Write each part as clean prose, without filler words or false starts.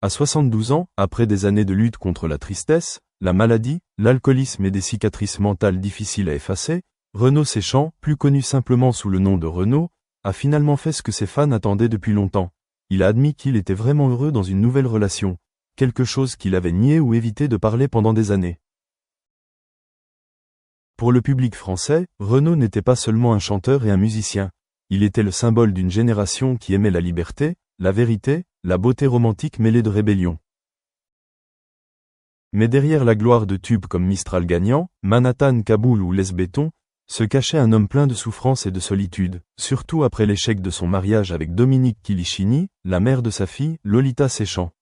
À 72 ans, après des années de lutte contre la tristesse, la maladie, l'alcoolisme et des cicatrices mentales difficiles à effacer, Renaud Séchant, plus connu simplement sous le nom de Renaud, a finalement fait ce que ses fans attendaient depuis longtemps. Il a admis qu'il était vraiment heureux dans une nouvelle relation, quelque chose qu'il avait nié ou évité de parler pendant des années. Pour le public français, Renaud n'était pas seulement un chanteur et un musicien, il était le symbole d'une génération qui aimait la liberté, la vérité, la beauté romantique mêlée de rébellion. Mais derrière la gloire de tubes comme Mistral gagnant, Manhattan, Kaboul ou Les Béton, se cachait un homme plein de souffrance et de solitude, surtout après l'échec de son mariage avec Dominique Kilichini, la mère de sa fille, Lolita Séchant.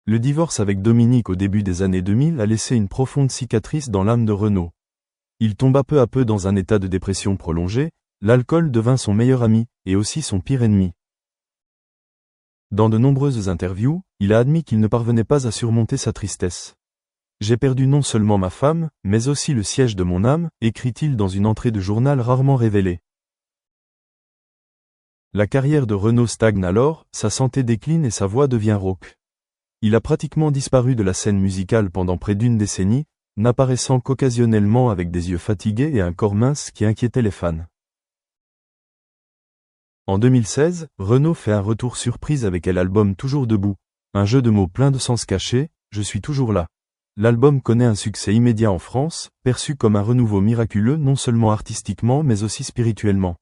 Le divorce avec Dominique au début des années 2000 a laissé une profonde cicatrice dans l'âme de Renaud. Il tomba peu à peu dans un état de dépression prolongée, l'alcool devint son meilleur ami, et aussi son pire ennemi. Dans de nombreuses interviews, il a admis qu'il ne parvenait pas à surmonter sa tristesse. « J'ai perdu non seulement ma femme, mais aussi le siège de mon âme », écrit-il dans une entrée de journal rarement révélée. La carrière de Renaud stagne alors, sa santé décline et sa voix devient rauque. Il a pratiquement disparu de la scène musicale pendant près d'une décennie, n'apparaissant qu'occasionnellement avec des yeux fatigués et un corps mince qui inquiétait les fans. En 2016, Renaud fait un retour surprise avec l'album Toujours debout, un jeu de mots plein de sens cachés, je suis toujours là. L'album connaît un succès immédiat en France, perçu comme un renouveau miraculeux non seulement artistiquement mais aussi spirituellement.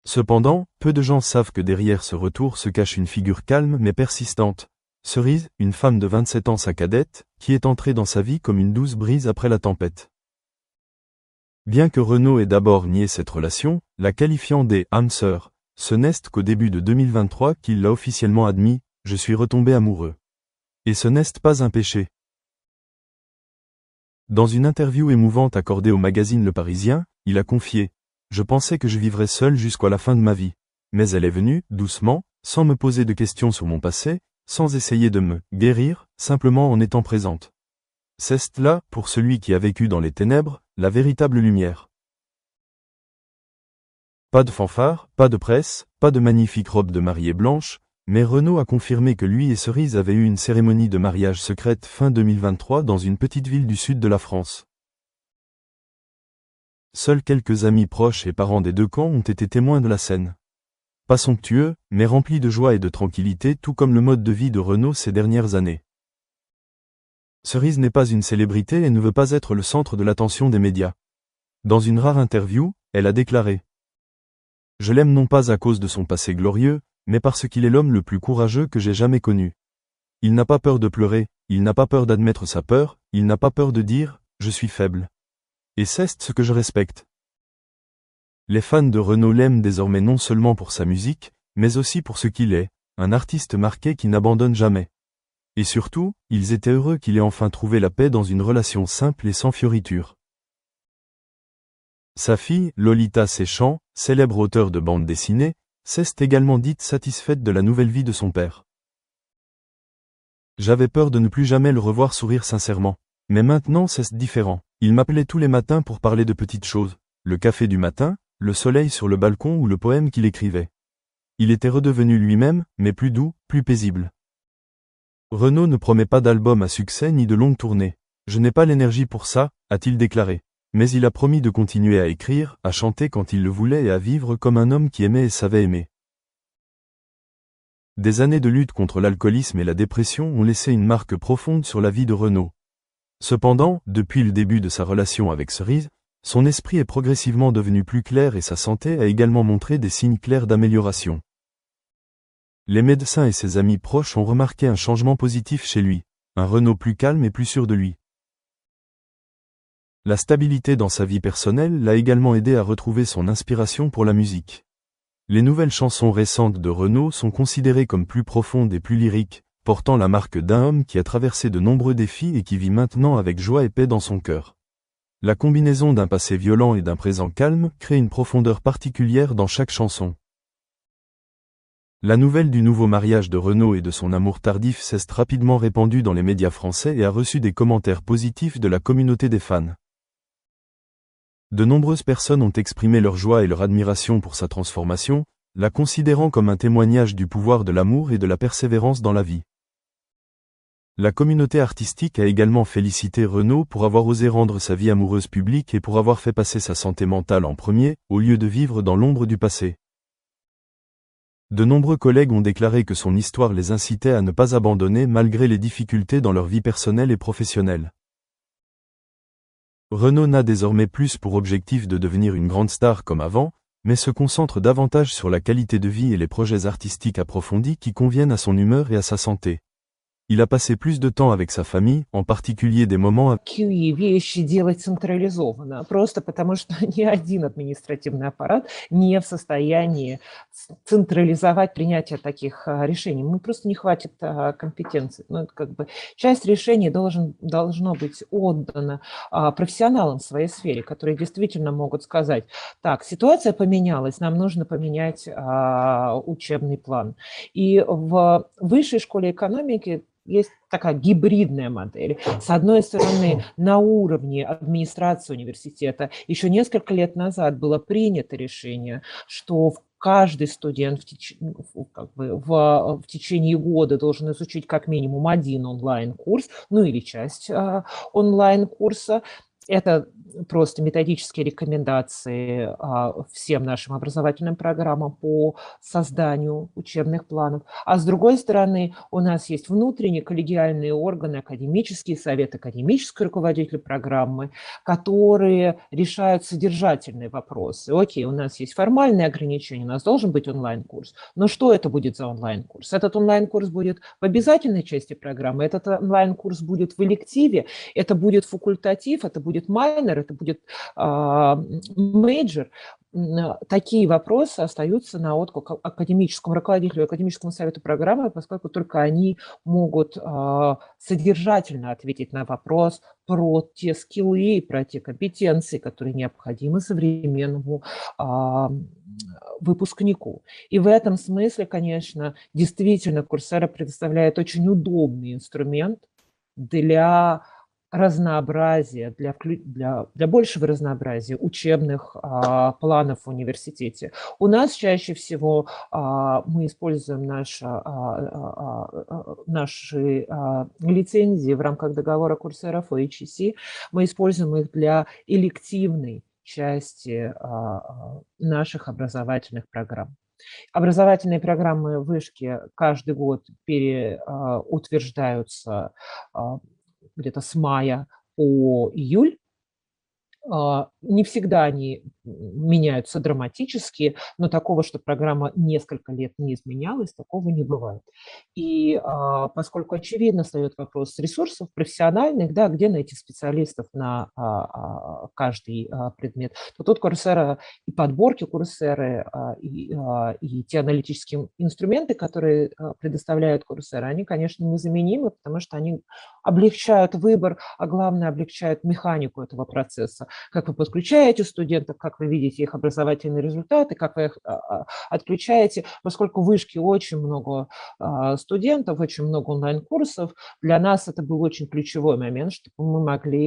Cependant, peu de gens savent que derrière ce retour se cache une figure calme mais persistante. Cerise, une femme de 27 ans sa cadette, qui est entrée dans sa vie comme une douce brise après la tempête. Bien que Renaud ait d'abord nié cette relation, la qualifiant des « âmes sœurs », ce n'est qu'au début de 2023 qu'il l'a officiellement admis, « Je suis retombé amoureux ». Et ce n'est pas un péché. Dans une interview émouvante accordée au magazine Le Parisien, il a confié « Je pensais que je vivrais seul jusqu'à la fin de ma vie. Mais elle est venue, doucement, sans me poser de questions sur mon passé, sans essayer de me guérir, simplement en étant présente. C'est là, pour celui qui a vécu dans les ténèbres, la véritable lumière. » Pas de fanfare, pas de presse, pas de magnifique robe de mariée blanche, mais Renaud a confirmé que lui et Cerise avaient eu une cérémonie de mariage secrète fin 2023 dans une petite ville du sud de la France. Seuls quelques amis proches et parents des deux camps ont été témoins de la scène. Pas somptueux, mais rempli de joie et de tranquillité tout comme le mode de vie de Renaud ces dernières années. Cerise n'est pas une célébrité et ne veut pas être le centre de l'attention des médias. Dans une rare interview, elle a déclaré « Je l'aime non pas à cause de son passé glorieux, mais parce qu'il est l'homme le plus courageux que j'ai jamais connu. Il n'a pas peur de pleurer, il n'a pas peur d'admettre sa peur, il n'a pas peur de dire « je suis faible ». Et c'est ce que je respecte. » Les fans de Renaud l'aiment désormais non seulement pour sa musique, mais aussi pour ce qu'il est, un artiste marqué qui n'abandonne jamais. Et surtout, ils étaient heureux qu'il ait enfin trouvé la paix dans une relation simple et sans fioritures. Sa fille, Lolita Séchant, célèbre auteure de bande dessinée, s'est également dite satisfaite de la nouvelle vie de son père. « J'avais peur de ne plus jamais le revoir sourire sincèrement. Mais maintenant c'est différent. Il m'appelait tous les matins pour parler de petites choses, le café du matin, le soleil sur le balcon ou le poème qu'il écrivait. Il était redevenu lui-même, mais plus doux, plus paisible. » Renaud ne promet pas d'album à succès ni de longue tournée. « Je n'ai pas l'énergie pour ça », a-t-il déclaré. Mais il a promis de continuer à écrire, à chanter quand il le voulait et à vivre comme un homme qui aimait et savait aimer. Des années de lutte contre l'alcoolisme et la dépression ont laissé une marque profonde sur la vie de Renaud. Cependant, depuis le début de sa relation avec Cerise, son esprit est progressivement devenu plus clair et sa santé a également montré des signes clairs d'amélioration. Les médecins et ses amis proches ont remarqué un changement positif chez lui, un Renaud plus calme et plus sûr de lui. La stabilité dans sa vie personnelle l'a également aidé à retrouver son inspiration pour la musique. Les nouvelles chansons récentes de Renaud sont considérées comme plus profondes et plus lyriques, portant la marque d'un homme qui a traversé de nombreux défis et qui vit maintenant avec joie et paix dans son cœur. La combinaison d'un passé violent et d'un présent calme crée une profondeur particulière dans chaque chanson. La nouvelle du nouveau mariage de Renaud et de son amour tardif s'est rapidement répandue dans les médias français et a reçu des commentaires positifs de la communauté des fans. De nombreuses personnes ont exprimé leur joie et leur admiration pour sa transformation, la considérant comme un témoignage du pouvoir de l'amour et de la persévérance dans la vie. La communauté artistique a également félicité Renaud pour avoir osé rendre sa vie amoureuse publique et pour avoir fait passer sa santé mentale en premier, au lieu de vivre dans l'ombre du passé. De nombreux collègues ont déclaré que son histoire les incitait à ne pas abandonner malgré les difficultés dans leur vie personnelle et professionnelle. Renaud n'a désormais plus pour objectif de devenir une grande star comme avant, mais se concentre davantage sur la qualité de vie et les projets artistiques approfondis qui conviennent à son humeur et à sa santé. Il a passé plus de temps avec sa famille, en particulier des moments Такие вещи делать централизованно, просто потому что ни один административный аппарат не в состоянии централизовать принятие таких решений. Ну, просто не хватит компетенций. Ну, это как бы часть решений должно быть отдано профессионалам в своей сфере, которые действительно могут сказать: так, ситуация поменялась, нам нужно поменять учебный план. И в высшей школе экономики есть такая гибридная модель. С одной стороны, на уровне администрации университета еще несколько лет назад было принято решение, что каждый студент в течение года должен изучить как минимум один онлайн-курс, ну или часть онлайн-курса. Это просто методические рекомендации всем нашим образовательным программам по созданию учебных планов. А с другой стороны, у нас есть внутренние коллегиальные органы, академический совет, академический руководитель программы, которые решают содержательные вопросы. Окей, у нас есть формальные ограничения, у нас должен быть онлайн-курс, но что это будет за онлайн-курс? Этот онлайн-курс будет в обязательной части программы, этот онлайн-курс будет в элективе, это будет факультатив, это будет майнер, это будет мейджор. Такие вопросы остаются на откуп академическому руководителю, академическому совету программы, поскольку только они могут содержательно ответить на вопрос про те скиллы, про те компетенции, которые необходимы современному выпускнику. И в этом смысле, конечно, действительно Coursera предоставляет очень удобный инструмент для разнообразия, для большего разнообразия учебных планов в университете. У нас чаще всего мы используем наши лицензии в рамках договора Coursera FHEC, мы используем их для элективной части наших образовательных программ. Образовательные программы вышки каждый год переутверждаются где-то с мая по июль. Не всегда они меняются драматически, но такого, что программа несколько лет не изменялась, такого не бывает. И поскольку очевидно встает вопрос ресурсов профессиональных, да, где найти специалистов на каждый предмет, то тут Coursera и подборки Coursera, и те аналитические инструменты, которые предоставляют Coursera, они, конечно, незаменимы, потому что они облегчают выбор, а главное, облегчают механику этого процесса. Как вы подключаете студентов, как вы видите их образовательные результаты, как вы их отключаете. Поскольку в вышке очень много студентов, очень много онлайн-курсов, для нас это был очень ключевой момент, чтобы мы могли